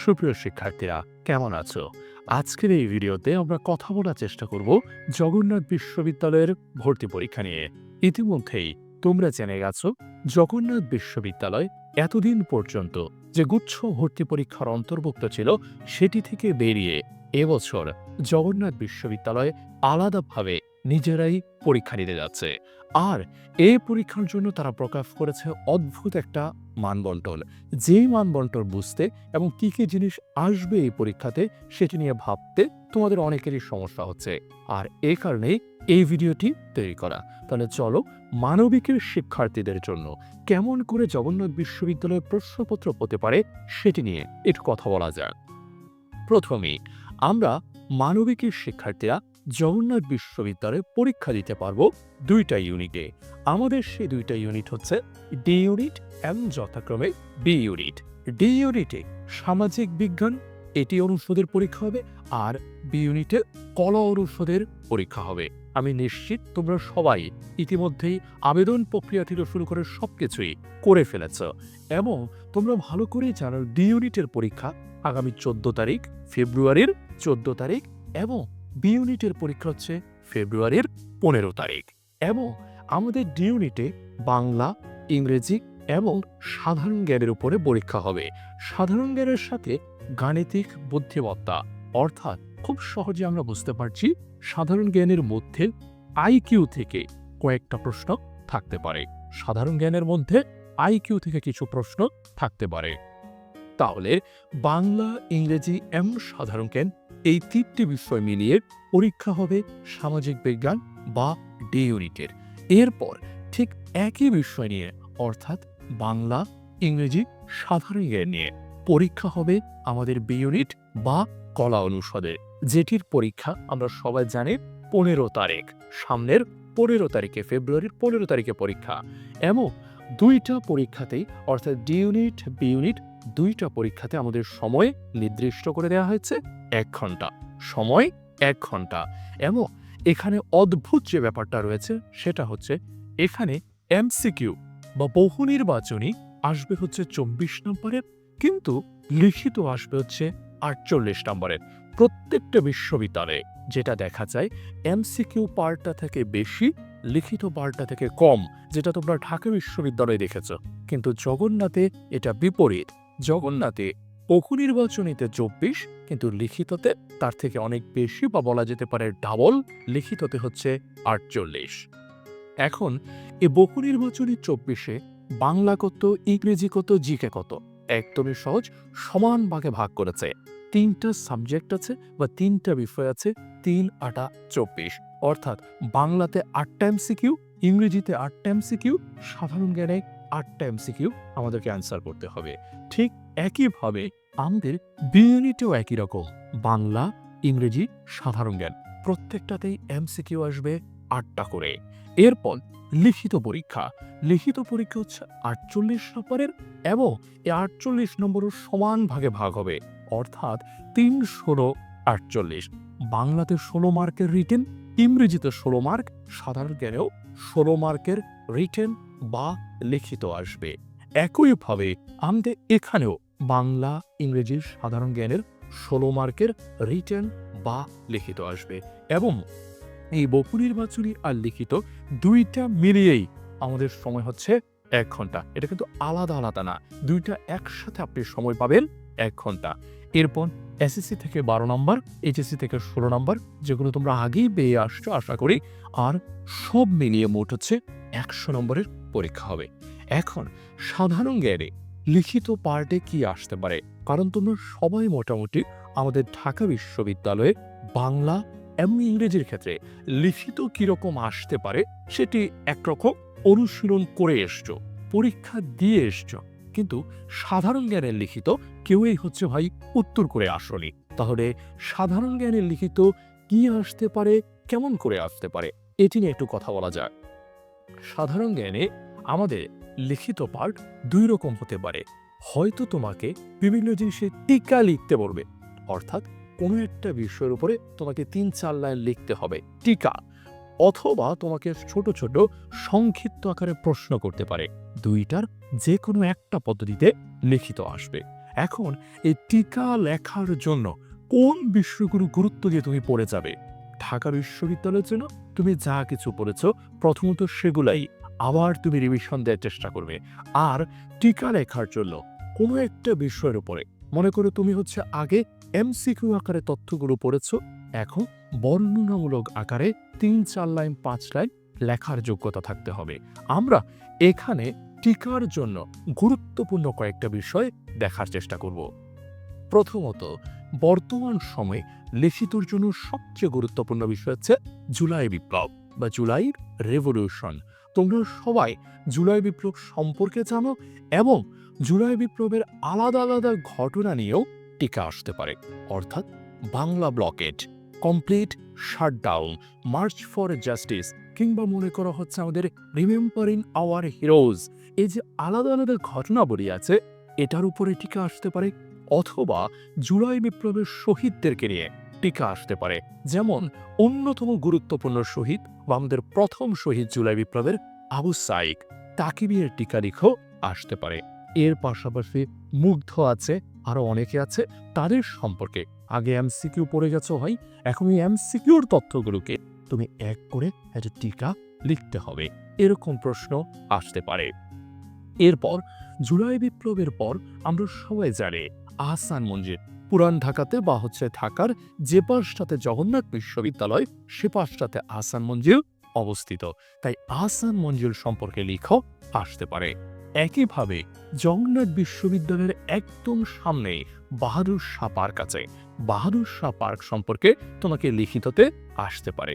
সুপ্রিয় শিক্ষার্থীরা, কেমন আছো? আজকের এই ভিডিওতে আমরা কথা বলার চেষ্টা করব জগন্নাথ বিশ্ববিদ্যালয়ের ভর্তি পরীক্ষা নিয়ে। ইতিমধ্যেই তোমরা জেনে গেছো জগন্নাথ বিশ্ববিদ্যালয় এতদিন পর্যন্ত যে গুচ্ছ ভর্তি পরীক্ষার অন্তর্ভুক্ত ছিল সেটি থেকে বেরিয়ে এবছর জগন্নাথ বিশ্ববিদ্যালয় আলাদাভাবে নিজেরাই পরীক্ষা নিতে যাচ্ছে। আর এই পরীক্ষার জন্য তারা প্রকাশ করেছে অদ্ভুত একটা মানবন্টন। যেই মানবন্টন বুঝতে এবং কী কী জিনিস আসবে এই পরীক্ষাতে সেটি নিয়ে ভাবতে তোমাদের অনেকেরই সমস্যা হচ্ছে। আর এই কারণেই এই ভিডিওটি তৈরি করা। তাহলে চলো মানবিকের শিক্ষার্থীদের জন্য কেমন করে জগন্নাথ বিশ্ববিদ্যালয়ের প্রশ্নপত্র হতে পারে সেটি নিয়ে একটু কথা বলা যাক। প্রথমেই আমরা মানবিকের শিক্ষার্থীরা জগন্নাথ বিশ্ববিদ্যালয়ে পরীক্ষা দিতে পারবো দুইটা ইউনিটে। আমাদের সেই দুইটা ইউনিট হচ্ছে ডি ইউনিট এবং যথাক্রমে বি ইউনিট। ডি ইউনিটে সামাজিক বিজ্ঞান এটি অনুষদের পরীক্ষা হবে, আর বি ইউনিটে কলা অনুষদের পরীক্ষা হবে। আমি নিশ্চিত তোমরা সবাই ইতিমধ্যেই আবেদন প্রক্রিয়া থেকে শুরু করে সবকিছুই করে ফেলেছ এবং তোমরা ভালো করেই জানো ডি ইউনিটের পরীক্ষা আগামী 14 তারিখ, ফেব্রুয়ারির 14 তারিখ এবং বি ইউনিটের পরীক্ষা হচ্ছে ফেব্রুয়ারির 15 তারিখ। এবং আমাদের ডি ইউনিটে বাংলা, ইংরেজি এবং সাধারণ জ্ঞানের উপরে পরীক্ষা হবে। সাধারণ জ্ঞানের সাথে গাণিতিক বুদ্ধিমত্তা, অর্থাৎ খুব সহজে আমরা বুঝতে পারছি সাধারণ জ্ঞানের মধ্যে আইকিউ থেকে কয়েকটা প্রশ্ন থাকতে পারে। সাধারণ জ্ঞানের মধ্যে আইকিউ থেকে কিছু প্রশ্ন থাকতে পারে। তাহলে বাংলা, ইংরেজি এবং সাধারণ জ্ঞান এই তিনটি বিষয় মিলিয়ে পরীক্ষা হবে সামাজিক বিজ্ঞান বা ডি ইউনিটের। এরপর ঠিক একই বিষয় নিয়ে অর্থাৎ বাংলা, ইংরেজি, সাধারণ জ্ঞান নিয়ে পরীক্ষা হবে আমাদের বি ইউনিট বা কলা অনুষদের, যেটির পরীক্ষা আমরা সবাই জানি 15 তারিখ। সামনের 15 তারিখে, ফেব্রুয়ারির 15 তারিখে পরীক্ষা। এবং দুইটা পরীক্ষাতেই অর্থাৎ ডি ইউনিট, বি ইউনিট দুইটা পরীক্ষাতে আমাদের সময় নির্দিষ্ট করে দেওয়া হয়েছে 1 ঘন্টা। সময় 1 ঘন্টা। এবং এখানে অদ্ভুত যে ব্যাপারটা রয়েছে সেটা হচ্ছে এখানে এমসিকিউ বা বহু নির্বাচনী আসবে হচ্ছে 24 নম্বরের, কিন্তু লিখিত আসবে হচ্ছে 48 নম্বরের। প্রত্যেকটা বিশ্ববিদ্যালয়ে যেটা দেখা যায় এমসিকিউ পার্টটা থেকে বেশি, লিখিত পার্টটা থেকে কম, যেটা তোমরা ঢাকা বিশ্ববিদ্যালয়ে দেখেছ। কিন্তু জগন্নাথে এটা বিপরীত। জগন্নাথে বহু নির্বাচনীতে 24, কিন্তু লিখিততে তার থেকে অনেক বেশি বা বলা যেতে পারে ডাবল, লিখিততে হচ্ছে 48। এখন এই বহু নির্বাচনী 24-এ বাংলা কত, ইংরেজি কত, জিকে কত একদমই সহজ, সমান ভাগে ভাগ করেছে। 3টা সাবজেক্ট আছে বা 3টা বিষয় আছে, 3 8 24। অর্থাৎ বাংলাতে 8টা এমসিকিউ, ইংরেজিতে 8টা এমসিকিউ, সাধারণ জ্ঞানে 8টা এমসিকিউ আমাদেরকে অ্যান্সার করতে হবে। ঠিক একইভাবে আমাদের বি ইউনিটেও একই রকম, বাংলা, ইংরেজি, সাধারণ জ্ঞান প্রত্যেকটাতেই এমসিকিউ আসবে 8টা করে। এরপর লিখিত পরীক্ষা। লিখিত পরীক্ষা হচ্ছে 48 নম্বরের এবং এই 48 নম্বরও সমান ভাগে ভাগ হবে, অর্থাৎ 3 16 48। বাংলাতে 16 মার্কের রিটেন, ইংরেজিতে 16 মার্ক, সাধারণ জ্ঞানেও 16 মার্কের রিটেন বা লিখিত আসবে। একইভাবে আমাদের এখানেও বাংলা, ইংরেজি, সাধারণ জ্ঞানের 16 মার্কের রিটেন বা লিখিত আসবে। এবং এই বহু নির্বাচনী আর লিখিত দুইটা মিলিয়েই আমাদের সময় হচ্ছে 1 ঘন্টা। এটা কিন্তু আলাদা আলাদা না, দুইটা একসাথে আপনি সময় পাবেন 1 ঘন্টা। এরপর এসএসসি থেকে 12 নম্বর, এইচএসসি থেকে 16 নম্বর, যেগুলো তোমরা আগেই পেয়ে আসছো আশা করি। আর সব মিলিয়ে মোট হচ্ছে 100 নম্বরের পরীক্ষা হবে। এখন সাধারণ জ্ঞানে লিখিত পার্টে কি আসতে পারে, কারণ তোমরা সবাই মোটামুটি আমাদের ঢাকা বিশ্ববিদ্যালয়ে বাংলা এবং ইংরেজির ক্ষেত্রে লিখিত কিরকম আসতে পারে সেটি একরকম অনুশীলন করে এসছো, পরীক্ষা দিয়ে এসছো, কিন্তু সাধারণ জ্ঞানের লিখিত কেউই হচ্ছে ভাই উত্তর করে আসনি। তাহলে সাধারণ জ্ঞানের লিখিত কি আসতে পারে, কেমন করে আসতে পারে, এটি নিয়ে একটু কথা বলা যাক। সাধারণ জ্ঞানে আমাদের লিখিত পার্ট 2 রকম হতে পারে। হয়তো তোমাকে বিভিন্ন জিনিসে টিকা লিখতে বলবে, অর্থাৎ কোনো একটা বিষয়ের উপরে তোমাকে 3-4 লাইন লিখতে হবে টিকা, অথবা তোমাকে ছোট ছোট সংক্ষিপ্ত আকারে প্রশ্ন করতে পারে। দুইটার যে কোনো একটা পদ্ধতিতে লিখিত আসবে। এখন এই টিকা লেখার জন্য কোন বিষয়গুলো গুরুত্ব দিয়ে তুমি পড়ে যাবে? ঢাকা বিশ্ববিদ্যালয়ের জন্য তুমি যা কিছু পড়েছ প্রথমত সেগুলাই আবার তুমি রিভিশন দেওয়ার চেষ্টা করবে। আর টিকা লেখার জন্য কোনো একটা বিষয়ের উপরে মনে করো তুমি হচ্ছে আগে এমসিকিউ আকারে তথ্যগুলো পড়েছ, এখন বর্ণনামূলক আকারে ৩-৪ লাইন ৫ লাইন লেখার যোগ্যতা থাকতে হবে। আমরা এখানে টিকার জন্য গুরুত্বপূর্ণ কয়েকটা বিষয় দেখার চেষ্টা করব। প্রথমত, বর্তমান সময়ে লিখিতর জন্য সবচেয়ে গুরুত্বপূর্ণ বিষয় হচ্ছে জুলাই বিপ্লব বা জুলাই রেভলিউশন। তোমরা সবাই জুলাই বিপ্লব সম্পর্কে জানো এবং জুলাই বিপ্লবের আলাদা আলাদা ঘটনা নিয়েও টিকা আসতে পারে। অর্থাৎ Bangla blockade, complete shutdown, March for justice, কিংবা মনে করা হচ্ছে আমাদের রিমেম্বারিং আওয়ার হিরোজ। এই যে আলাদা আলাদা ঘটনাবলী আছে এটার উপরে টিকা আসতে পারে, অথবা জুলাই বিপ্লবের শহীদদেরকে নিয়ে টিকা আসতে পারে। যেমন অন্যতম গুরুত্বপূর্ণ শহীদ বা আমাদের প্রথম শহীদ জুলাই বিপ্লবের আবু সাইদ, তাকে নিয়ে টিকা লিখো আসতে পারে। এর পাশাপাশি মুগ্ধ আছে, আরো অনেকে আছে, তাদের সম্পর্কে আগে এমসিকিউ পড়ে গেছো হয়, এখন এই এমসিকিউর তথ্যগুলোকে তুমি এক করে একটা টিকা লিখতে হবে, এরকম প্রশ্ন আসতে পারে। এরপর জুলাই বিপ্লবের পর আমরা সবাই জানি আহসান মঞ্জিল পুরান ঢাকাতে বা হচ্ছে ঢাকার যে পাশটাতে জগন্নাথ বিশ্ববিদ্যালয় সে পাশটাতে আহসান মঞ্জিল অবস্থিত, তাই আহসান মঞ্জিল সম্পর্কে লিখো আসতে পারে। একইভাবে জগন্নাথ বিশ্ববিদ্যালয়ের একদম সামনে বাহাদুর শাহ পার্ক আছে, বাহাদুর শাহ পার্ক সম্পর্কে তোমাকে লিখিততে আসতে পারে।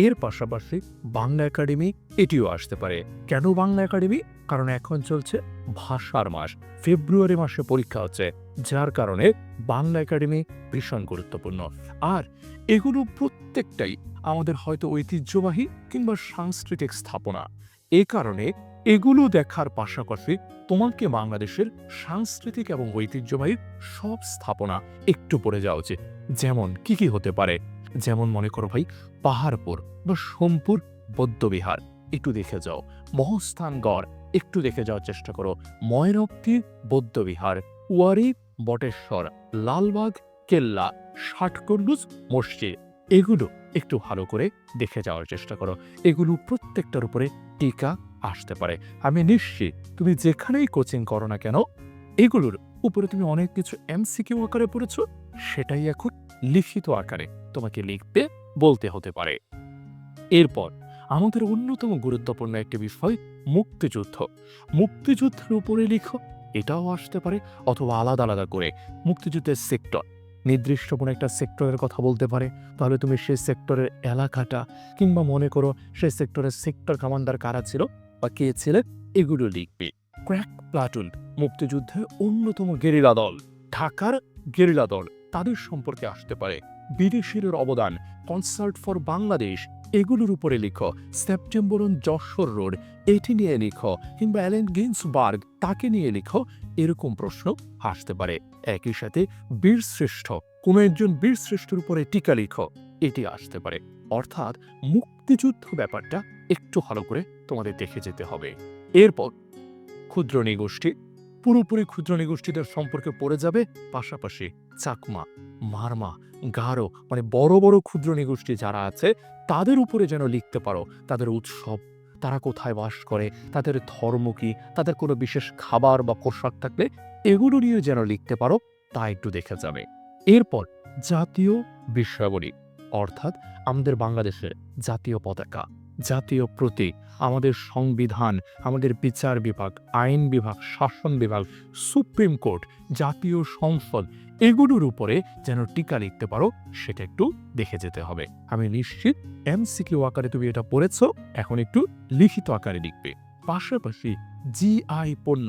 এর পাশাপাশি বাংলা একাডেমি এটিও আসতে পারে। কেন বাংলা একাডেমি? কারণ এখন চলছে ভাষার মাস, ফেব্রুয়ারি মাসে পরীক্ষা হচ্ছে, যার কারণে বাংলা একাডেমি ভীষণ গুরুত্বপূর্ণ। আর এগুলো প্রত্যেকটাই আমাদের হয়তো ঐতিহ্যবাহী কিংবা সাংস্কৃতিক স্থাপনা। এ কারণে এগুলো দেখার পাশাপাশি তোমাকে বাংলাদেশের সাংস্কৃতিক এবং ঐতিহ্যবাহী সব স্থাপনা একটু পড়ে যাওয়া উচিত। যেমন কি কি হতে পারে? যেমন মনে করো ভাই পাহাড়পুর বা সোমপুর বৌদ্ধবিহার একটু দেখে যাও, মহস্থানগড় একটু দেখে যাওয়ার চেষ্টা করো, ময়রক্তি বৌদ্ধবিহার, ওয়ারি বটেশ্বর, লালবাগ কেল্লা, ষাটগম্বুজ মসজিদ, এগুলো একটু ভালো করে দেখে যাওয়ার চেষ্টা করো। এগুলো প্রত্যেকটার উপরে টিকা আসতে পারে। আমি নিশ্চিত তুমি যেখানেই কোচিং করো না কেন এগুলোর উপরে তুমি অনেক কিছু এমসিকিউ আকারে পড়েছো, সেটাই এখন লিখিত আকারে তোমাকে লিখতে বলতে হতে পারে। এরপর আমাদের অন্যতম গুরুত্বপূর্ণ একটি বিষয় মুক্তিযুদ্ধ। মুক্তিযুদ্ধের উপরে লিখো, এটাও আসতে পারে, অথবা আলাদা আলাদা করে মুক্তিযুদ্ধের সেক্টর, নির্দিষ্ট কোনো একটা সেক্টরের কথা বলতে পারে, তাহলে তুমি সেই সেক্টরের এলাকাটা কিংবা মনে করো সেই সেক্টরের সেক্টর কমান্ডার কারা ছিল বা কে ছিলেন এগুলো লিখবে। ক্র্যাক প্লাটুন মুক্তিযুদ্ধে অন্যতম গেরিলা দল, ঢাকার গেরিলা দল, তাদের সম্পর্কে আসতে পারে। বিদেশিদের অবদান, কনসার্ট ফর বাংলাদেশ, এগুলোর উপরে লিখো। সেপ্টেম্বর অন যশোর রোড এটি নিয়ে লিখো, কিংবা অ্যালেন গিন্সবার্গ তাকে নিয়ে লিখো, এরকম প্রশ্ন আসতে পারে। একই সাথে বীরশ্রেষ্ঠ, কোনো একজন বীরশ্রেষ্ঠের উপরে টিকা লিখো, এটি আসতে পারে। অর্থাৎ মুক্তিযুদ্ধ ব্যাপারটা একটু ভালো করে তোমাদের দেখে যেতে হবে। এরপর ক্ষুদ্র নৃগোষ্ঠী, পুরোপুরি ক্ষুদ্র নৃগোষ্ঠীদের সম্পর্কে পড়ে যাবে, পাশাপাশি চাকমা, মারমা, গারো, মানে বড় বড় ক্ষুদ্র নৃগোষ্ঠী যারা আছে তাদের উপরে যেন লিখতে পারো, তাদের উৎসব, তারা কোথায় বাস করে, তাদের ধর্ম কি, তাদের কোনো বিশেষ খাবার বা পোশাক থাকলে এগুলো নিয়ে যেন লিখতে পারো, তা একটু দেখে যাবে। এরপর জাতীয় বিষয়াবলী, অর্থাৎ আমাদের বাংলাদেশের জাতীয় পতাকা, জাতীয় প্রতীক, আমাদের সংবিধান, আমাদের বিচার বিভাগ, আইন বিভাগ, শাসন বিভাগ, সুপ্রিম কোর্ট, জাতীয় সংসদ, এগুলোর উপরে যেন টিকা লিখতে পারো, সেটা একটু দেখে যেতে হবে। আমি নিশ্চিত এমসিকিউ আকারে তুমি এটা পড়েছ, এখন একটু লিখিত আকারে লিখবে। পাশাপাশি জিআই পণ্য,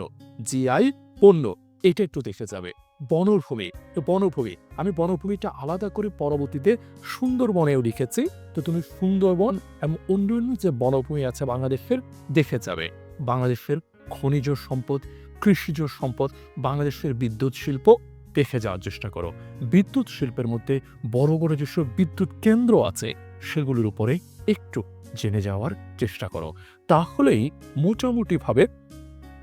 জিআই পণ্য এটা একটু দেখে যাবে। বনভূমি, বনভূমি আমি বনভূমিটা আলাদা করে পরবর্তীতে সুন্দরবনেও লিখেছি, তো তুমি সুন্দরবন এবং অন্যান্য যে বনভূমি আছে বাংলাদেশের দেখে যাবে। বাংলাদেশের খনিজ সম্পদ, কৃষিজ সম্পদ, বাংলাদেশের বিদ্যুৎ শিল্প দেখে যাওয়ার চেষ্টা করো। বিদ্যুৎ শিল্পের মধ্যে বড় বড় যেসব বিদ্যুৎ কেন্দ্র আছে সেগুলোর উপরে একটু জেনে যাওয়ার চেষ্টা করো, তাহলেই মোটামুটিভাবে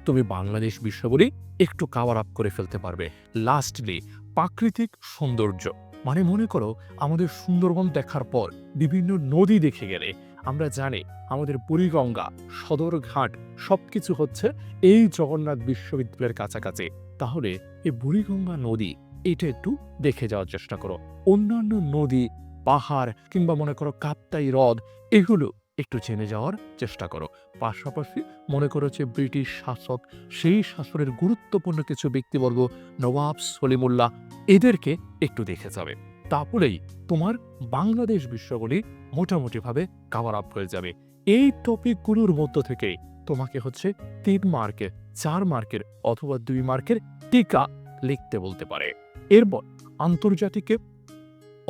তুমি বাংলাদেশ বিশ্বগুলি একটু কাভার আপ করে ফেলতে পারবে। লাস্টলি, প্রাকৃতিক সৌন্দর্য, মানে মনে করো আমাদের সুন্দরবন দেখার পর বিভিন্ন নদী দেখে গেলে আমরা জানি আমাদের বুড়িগঙ্গা, সদরঘাট সবকিছু হচ্ছে এই জগন্নাথ বিশ্ববিদ্যালয়ের কাছাকাছি। তাহলে এই বুড়িগঙ্গা নদী এটা একটু দেখে যাওয়ার চেষ্টা করো। অন্যান্য নদী, পাহাড় কিংবা মনে করো কাপ্তাই হ্রদ, এগুলো একটু জেনে যাওয়ার চেষ্টা করো। পাশাপাশি মনে করো যে ব্রিটিশ শাসক, সেই শাসনের গুরুত্বপূর্ণ কিছু ব্যক্তিবর্গ, নবাব সলিমুল্লাহ, এদেরকে একটু দেখে যাবে। তারপরেই তোমার বাংলাদেশ বিশ্বগুলি মোটামুটিভাবে কাভার আপ হয়ে যাবে। এই টপিকগুলোর মধ্য থেকেই তোমাকে হচ্ছে 3 মার্কের, 4 মার্কের অথবা 2 মার্কের টিকা লিখতে বলতে পারে। এরপর আন্তর্জাতিকে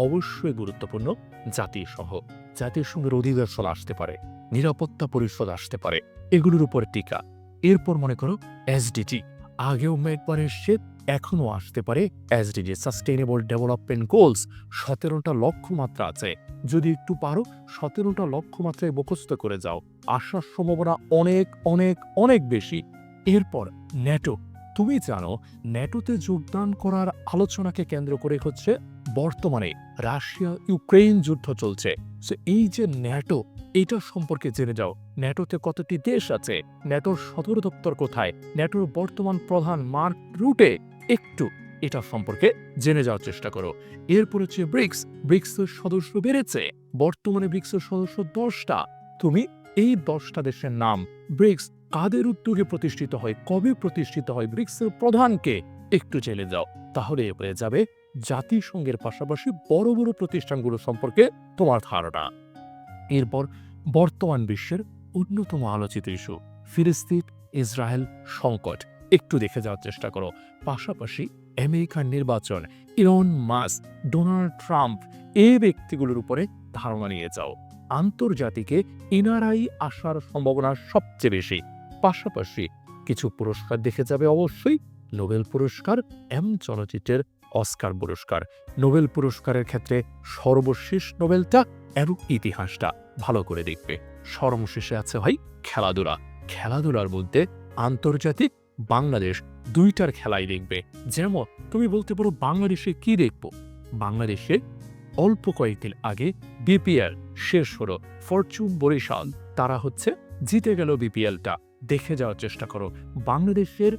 অবশ্যই গুরুত্বপূর্ণ জাতিসংঘ, জাতিসংঘের অধিবেশন আসতে পারে, নিরাপত্তা পরিষদ আসতে পারে, এগুলোর উপর টিকা। এরপর মনে করো এসডিজি, আগেও একবার এসছে, এখনো আসতে পারে এসডিজি, সাস্টেইনেবল ডেভেলপমেন্ট গোলস। 17টা লক্ষ্যমাত্রা আছে, যদি একটু পারো 17টা লক্ষ্যমাত্রায় মুখস্থ করে যাও, আসার সম্ভাবনা অনেক অনেক অনেক বেশি। এরপর ন্যাটো, তুমি জানো ন্যাটোতে যোগদান করার আলোচনাকে কেন্দ্র করে হচ্ছে বর্তমানে রাশিয়া ইউক্রেন যুদ্ধ চলছে। এই যে ন্যাটো, এটা সম্পর্কে জেনে যাও। ন্যাটোতে কতটি দেশ আছে, ন্যাটোর সদর দপ্তর কোথায়, ন্যাটোর বর্তমান প্রধান মার্ক রুটে, একটু এটা সম্পর্কে জেনে যাওয়ার চেষ্টা করো। এরপর হচ্ছে ব্রিক্স, ব্রিক্সের সদস্য বেড়েছে, বর্তমানে ব্রিক্সের সদস্য 10টা। তুমি এই 10টা দেশের নাম, ব্রিক্স কাদের উদ্যোগে প্রতিষ্ঠিত হয়, কবে প্রতিষ্ঠিত হয়, ব্রিক্সের প্রধানকে একটু জেনে যাও। তাহলে হয়ে যাবে জাতিসংঘের পাশাপাশি বড় বড় প্রতিষ্ঠানগুলো সম্পর্কে তোমার ধারণা। এরপর বর্তমান বিশ্বের অন্যতম আলোচিত ইস্যু ফিলিস্তিন ইসরায়েল সংকট, একটু দেখে যাওয়ার চেষ্টা করো। পাশাপাশি আমেরিকার নির্বাচন, ইলন মাস্ক, ডোনাল্ড ট্রাম্প, এই ব্যক্তিগুলোর উপরে ধারণা নিয়ে যাও। আন্তর্জাতিকে ইনারাই আসার সম্ভাবনা সবচেয়ে বেশি। পাশাপাশি কিছু পুরস্কার দেখে যাবে অবশ্যই, নোবেল পুরস্কার, চলচ্চিত্রের অস্কার পুরস্কার। নোবেল পুরস্কারের ক্ষেত্রে সর্বশেষ নোবেলটা এবং ইতিহাসটা ভালো করে দেখবে। সর্বশেষে আছে ভাই খেলাধুলা, খেলাধুলার মধ্যে আন্তর্জাতিক, বাংলাদেশ, 2টার খেলাই দেখবে। যেমন তুমি বলতে পারো বাংলাদেশে কি দেখবো, বাংলাদেশে অল্প কয়েকদিন আগে বিপিএল শেষ হলো, ফরচুন বরিশাল তারা হচ্ছে জিতে গেল বিপিএলটা, দেখে যাওয়ার চেষ্টা করো। বাংলাদেশের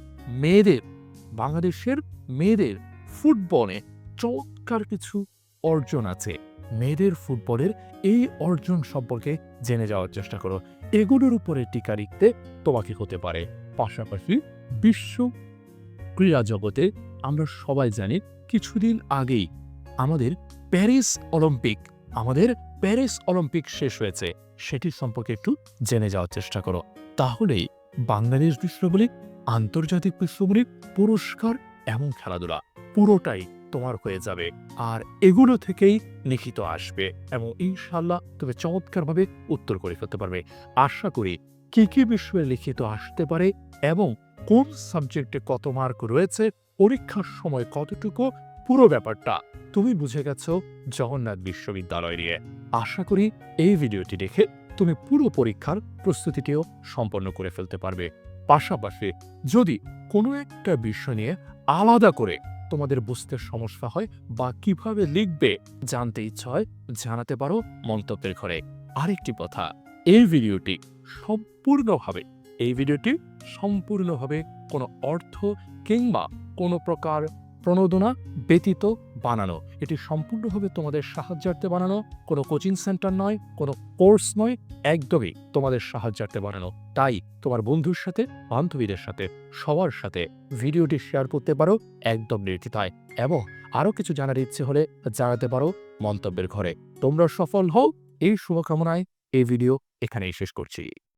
মেয়েদের ফুটবলে চমৎকার কিছু অর্জন আছে, মেয়েদের ফুটবলের এই অর্জন সম্পর্কে জেনে যাওয়ার চেষ্টা করো। এগুলোর উপরে টিকা লিখতে তোমাকে হতে পারে। পাশাপাশি বিশ্ব ক্রীড়া জগতে আমরা সবাই জানি কিছুদিন আগেই আমাদের প্যারিস অলিম্পিক শেষ হয়েছে, সেটি সম্পর্কে একটু জেনে যাওয়ার চেষ্টা করো। তাহলেই বাংলাদেশ বিশ্বগুলি, আন্তর্জাতিক বিশ্বগুলি, পুরস্কার এবং খেলাধুলা পুরোটাই তোমার হয়ে যাবে। আর এগুলো থেকেই লিখিত আসবে এবং ইনশাল্লাহ তুমি চমৎকারভাবে উত্তর করে ফেলতে পারবে। আশা করি কি কি বিষয়ে লিখিত আসতে পারে এবং কোন সাবজেক্টে কত মার্ক রয়েছে, পরীক্ষার সময় কতটুকু, পুরো ব্যাপারটা তুমি বুঝে গেছো জগন্নাথ বিশ্ববিদ্যালয় নিয়ে। আশা করি এই ভিডিওটি দেখে তুমি পুরো পরীক্ষার প্রস্তুতিটিও সম্পন্ন করে ফেলতে পারবে। পাশাপাশি যদি কোনো একটা বিষয় নিয়ে আলাদা করে তোমাদের বুঝতে সমস্যা হয় বা কিভাবে লিখবে জানতে ইচ্ছা হয়, জানাতে পারো মন্তব্যের ঘরে। আরেকটি কথা, এই ভিডিওটি সম্পূর্ণভাবে কোনো অর্থ কিংবা কোনো প্রকার প্রণোদনা ব্যতীত বানানো। এটি সম্পূর্ণভাবে তোমাদের সাহায্যার্থে বানানো, কোনো কোচিং সেন্টার নয়, কোনো কোর্স নয়, একদমই তোমাদের সাহায্যার্থে বানানো। তাই তোমার বন্ধুর সাথে, বান্ধবীদের সাথে, সবার সাথে ভিডিওটি শেয়ার করতে পারো একদম নির্দ্বিধায়। এবং আরও কিছু জানার ইচ্ছে হলে জানাতে পারো মন্তব্যের ঘরে। তোমরা সফল হও এই শুভকামনায় এই ভিডিও এখানেই শেষ করছি।